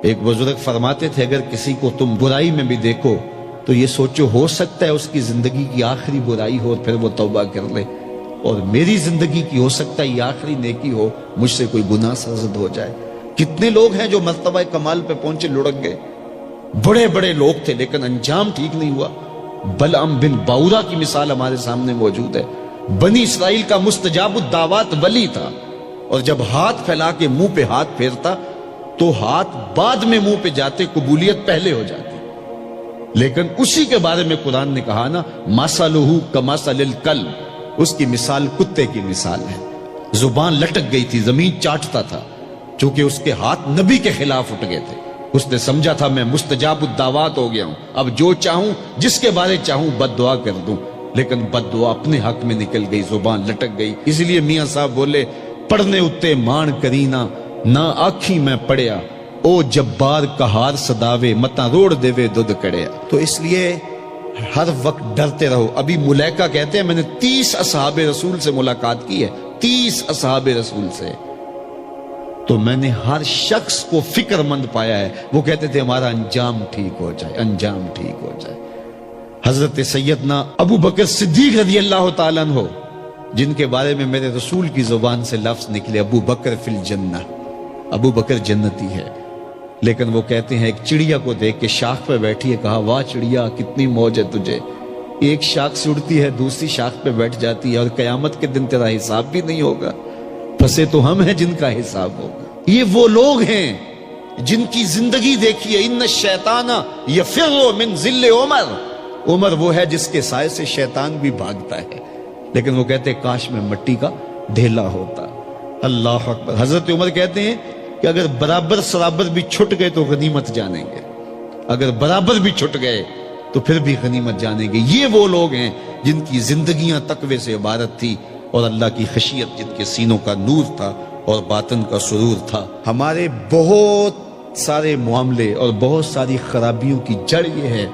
ایک بزرگ فرماتے تھے اگر کسی کو تم برائی میں بھی دیکھو تو یہ سوچو ہو سکتا ہے اس کی زندگی کی آخری برائی ہو اور پھر وہ توبہ کر لے، اور میری زندگی کی ہو سکتا ہے یہ آخری نیکی ہو، مجھ سے کوئی گناہ سرزد ہو جائے۔ کتنے لوگ ہیں جو مرتبہ کمال پہ پہنچے لڑک گئے، بڑے بڑے لوگ تھے لیکن انجام ٹھیک نہیں ہوا۔ بلعم بن باورا کی مثال ہمارے سامنے موجود ہے۔ بنی اسرائیل کا مستجاب الدعوات ولی تھا، اور جب ہاتھ پھیلا کے منہ پہ ہاتھ پھیرتا تو ہاتھ بعد میں منہ پہ جاتے، قبولیت پہلے ہو جاتی۔ لیکن اسی کے بارے میں قرآن نے کہا نا، مثلہ کمثل الکلب، اس کی مثال کتے کی مثال ہے۔ زبان لٹک گئی تھی، زمین چاٹتا تھا، چونکہ اس کے ہاتھ نبی کے خلاف اٹھ گئے تھے۔ اس نے سمجھا تھا میں مستجاب الدعوات ہو گیا ہوں، اب جو چاہوں جس کے بارے چاہوں بد دعا کر دوں، لیکن بد دعا اپنے حق میں نکل گئی، زبان لٹک گئی۔ اس لیے میاں صاحب بولے، پڑھنے اتے مان کرینا نہ آکھی میں پڑھیا، او جبار کہار صداوے متا روڑ دیوے دودھ کڑیا۔ تو اس لیے ہر وقت ڈرتے رہو۔ ابھی ملیکہ کہتے ہیں میں نے 30 اصحاب رسول سے ملاقات کی ہے، 30 اصحاب رسول سے، تو میں نے ہر شخص کو فکر مند پایا ہے۔ وہ کہتے تھے ہمارا انجام ٹھیک ہو جائے، انجام ٹھیک ہو جائے۔ حضرت سیدنا ابو بکر صدیق رضی اللہ تعالیٰ عنہ، جن کے بارے میں میرے رسول کی زبان سے لفظ نکلے، ابو بکر فی الجنہ، ابو بکر جنتی ہے، لیکن وہ کہتے ہیں ایک چڑیا کو دیکھ کے شاخ پہ بیٹھی ہے، کہا واہ چڑیا کتنی موج ہے تجھے، ایک شاخ سے اڑتی ہے دوسری شاخ پہ بیٹھ جاتی ہے، اور قیامت کے دن تیرا حساب بھی نہیں ہوگا، پھنسے تو ہم ہیں جن کا حساب ہوگا۔ یہ وہ لوگ ہیں جن کی زندگی دیکھیے، ان الشیطان یفر من ذل عمر، عمر وہ ہے جس کے سائے سے شیطان بھی بھاگتا ہے، لیکن وہ کہتے ہیں کاش میں مٹی کا ڈھیلا ہوتا۔ اللہ اکبر۔ حضرت عمر کہتے ہیں کہ اگر برابر سرابر بھی چھٹ گئے تو غنیمت جانیں گے، اگر برابر بھی چھٹ گئے تو پھر بھی غنیمت جانیں گے۔ یہ وہ لوگ ہیں جن کی زندگیاں تقوی سے عبارت تھی، اور اللہ کی خشیت جن کے سینوں کا نور تھا اور باطن کا سرور تھا۔ ہمارے بہت سارے معاملے اور بہت ساری خرابیوں کی جڑ یہ ہے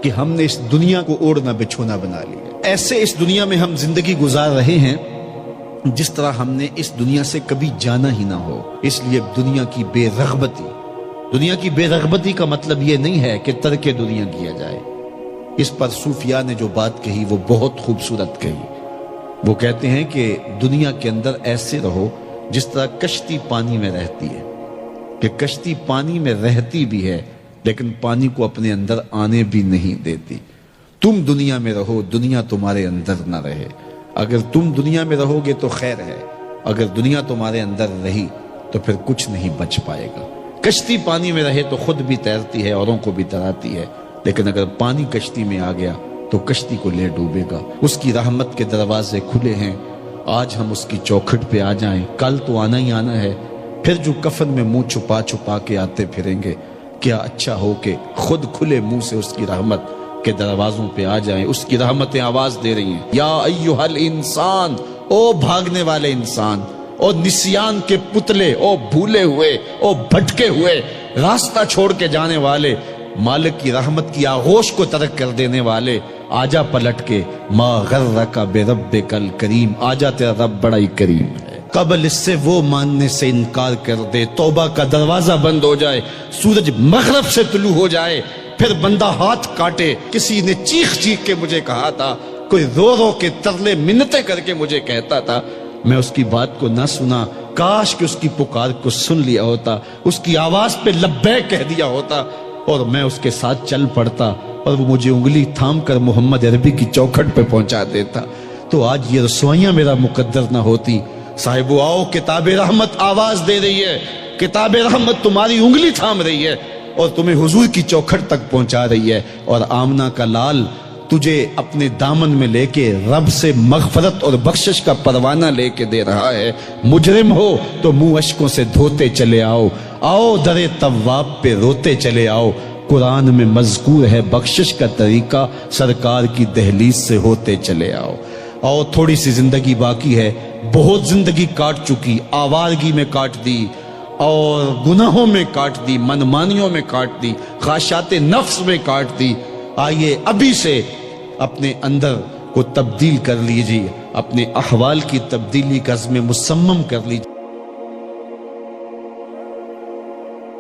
کہ ہم نے اس دنیا کو اوڑھنا بچھونا بنا لیا۔ ایسے اس دنیا میں ہم زندگی گزار رہے ہیں جس طرح ہم نے اس دنیا سے کبھی جانا ہی نہ ہو۔ اس لیے دنیا کی بے رغبتی، دنیا کی بے رغبتی کا مطلب یہ نہیں ہے کہ ترک دنیا کیا جائے۔ اس پر صوفیاء نے جو بات کہی وہ بہت خوبصورت کہی۔ وہ کہتے ہیں کہ دنیا کے اندر ایسے رہو جس طرح کشتی پانی میں رہتی ہے، کہ کشتی پانی میں رہتی بھی ہے لیکن پانی کو اپنے اندر آنے بھی نہیں دیتی۔ تم دنیا میں رہو، دنیا تمہارے اندر نہ رہے۔ اگر تم دنیا میں رہو گے تو خیر ہے، اگر دنیا تمہارے اندر رہی تو پھر کچھ نہیں بچ پائے گا۔ کشتی پانی میں رہے تو خود بھی تیرتی ہے، اوروں کو بھی تراتی ہے، لیکن اگر پانی کشتی میں آ گیا تو کشتی کو لے ڈوبے گا۔ اس کی رحمت کے دروازے کھلے ہیں، آج ہم اس کی چوکھٹ پہ آ جائیں، کل تو آنا ہی آنا ہے۔ پھر جو کفن میں منہ چھپا چھپا کے آتے پھریں گے، کیا اچھا ہو کہ خود کھلے منہ سے اس کی رحمت کے دروازوں پہ آ جائیں۔ اس کی رحمتیں آواز دے رہی ہیں، یا ایھا الانسان، او بھاگنے والے انسان، او نسیان کے پتلے، او بھولے ہوئے، او بھٹکے ہوئے، راستہ چھوڑ کے جانے والے، مالک کی رحمت کی آغوش کو ترک کر دینے والے، آجا پلٹ کے، ما غرک بربک الکریم، آجا تیرا رب بڑا ہی کریم ہے۔ قبل اس سے وہ ماننے سے انکار کر دے، توبہ کا دروازہ بند ہو جائے، سورج مغرب سے طلوع ہو جائے، پھر بندہ ہاتھ کاٹے۔ کسی نے چیخ چیخ کے مجھے کہا تھا، کوئی رو رو کے ترلے منتیں کر کے مجھے کہتا تھا، میں اس کی بات کو نہ سنا، کاش کہ اس کی پکار کو سن لیا ہوتا، اس کی آواز پہ لبیک کہہ دیا ہوتا، اور میں اس کے ساتھ چل پڑتا، اور وہ مجھے انگلی تھام کر محمد عربی کی چوکھٹ پہ پہنچا دیتا، تو آج یہ رسوائیاں میرا مقدر نہ ہوتی۔ صاحبو آؤ، کتاب رحمت آواز دے رہی ہے، کتاب رحمت تمہاری انگلی تھام رہی ہے اور تمہیں حضور کی چوکھٹ تک پہنچا رہی ہے، اور آمنہ کا لال تجھے اپنے دامن میں لے کے رب سے مغفرت اور بخشش کا پروانہ لے کے دے رہا ہے۔ مجرم ہو تو منہ اشکوں سے دھوتے چلے آؤ، آؤ در تواب پہ روتے چلے آؤ، قرآن میں مذکور ہے بخشش کا طریقہ، سرکار کی دہلیز سے ہوتے چلے آؤ۔ اور تھوڑی سی زندگی باقی ہے، بہت زندگی کاٹ چکی، آوارگی میں کاٹ دی، اور گناہوں میں کاٹ دی، منمانیوں میں کاٹ دی، خواہشات نفس میں کاٹ دی۔ آئیے ابھی سے اپنے اندر کو تبدیل کر لیجیے، اپنے احوال کی تبدیلی کا عزم مصمم کر لیجیے۔